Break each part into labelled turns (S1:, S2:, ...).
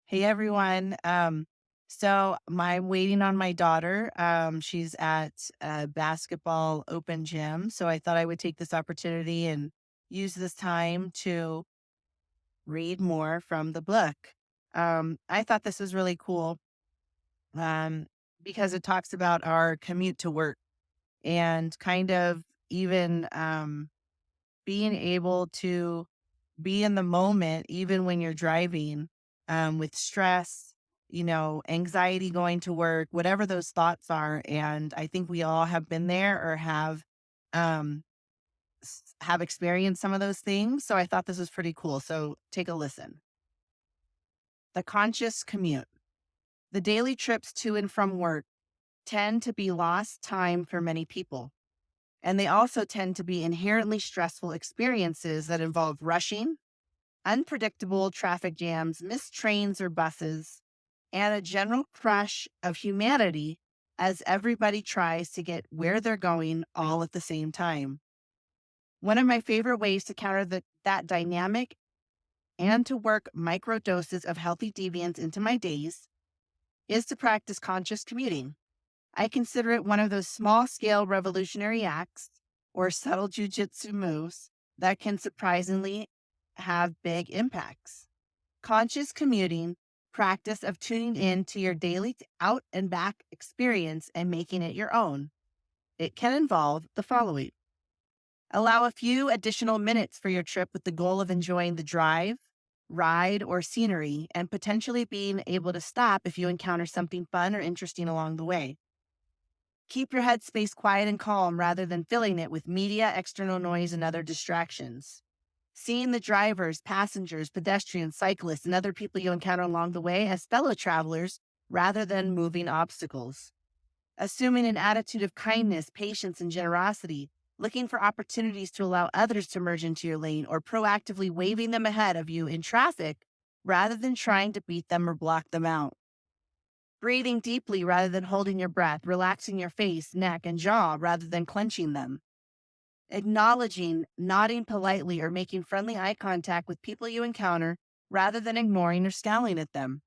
S1: Hey everyone. I'm waiting on my daughter. She's at a basketball open gym. So I thought I would take this opportunity and use this time to read more from the book. I thought this was really cool um, because it talks about our commute to work and kind of even being able to be in the moment, even when you're driving, with stress, anxiety going to work, whatever those thoughts are. And I think we all have been there or um, have experienced some of those things. So I thought this was pretty cool. So take a listen. The conscious commute. The daily trips to and from work tend to be lost time for many people. And they also tend to be inherently stressful experiences that involve rushing, unpredictable traffic jams, missed trains or buses, and a general crush of humanity as everybody tries to get where they're going all at the same time. One of my favorite ways to counter that dynamic and to work micro doses of healthy deviance into my days is to practice conscious commuting. I consider it one of those small scale revolutionary acts or subtle jujitsu moves that can surprisingly have big impacts. Conscious commuting, practice of tuning in to your daily out and back experience and making it your own. It can involve the following: allow a few additional minutes for your trip with the goal of enjoying the drive, ride, or scenery, and potentially being able to stop if you encounter something fun or interesting along the way. Keep your headspace quiet and calm rather than filling it with media, external noise, and other distractions. Seeing the drivers, passengers, pedestrians, cyclists, and other people you encounter along the way as fellow travelers rather than moving obstacles. Assuming an attitude of kindness, patience, and generosity, looking for opportunities to allow others to merge into your lane or proactively waving them ahead of you in traffic rather than trying to beat them or block them out. Breathing deeply rather than holding your breath, relaxing your face, neck, and jaw rather than clenching them. Acknowledging, nodding politely, or making friendly eye contact with people you encounter rather than ignoring or scowling at them.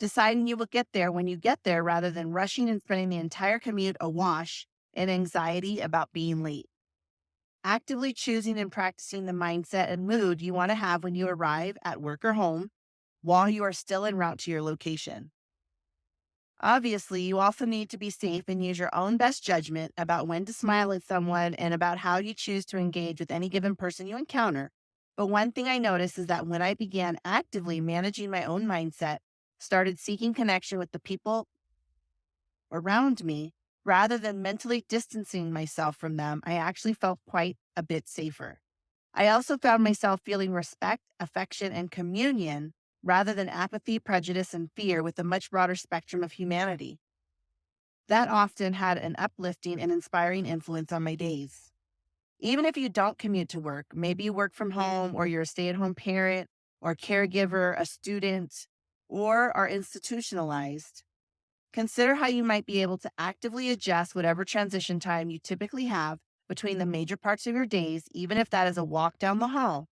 S1: Deciding you will get there when you get there rather than rushing and spending the entire commute awash in anxiety about being late. Actively choosing and practicing the mindset and mood you want to have when you arrive at work or home while you are still en route to your location. Obviously, you also need to be safe and use your own best judgment about when to smile at someone and about how you choose to engage with any given person you encounter. But one thing I noticed is that when I began actively managing my own mindset, started seeking connection with the people around me, rather than mentally distancing myself from them, I actually felt quite a bit safer. I also found myself feeling respect, affection, and communion rather than apathy, prejudice, and fear with a much broader spectrum of humanity. That often had an uplifting and inspiring influence on my days. Even if you don't commute to work, maybe you work from home or you're a stay at home parent or caregiver, a student, or are institutionalized, consider how you might be able to actively adjust whatever transition time you typically have between the major parts of your days, even if that is a walk down the hall,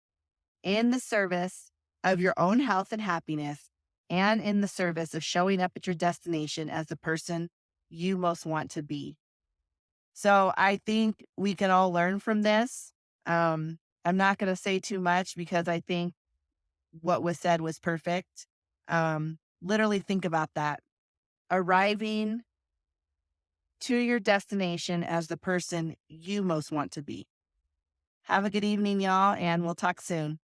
S1: in the service of your own health and happiness, and in the service of showing up at your destination as the person you most want to be. So I think we can all learn from this. I'm not going to say too much because I think what was said was perfect. Literally think about that. Arriving to your destination as the person you most want to be. Have a good evening, y'all, and we'll talk soon.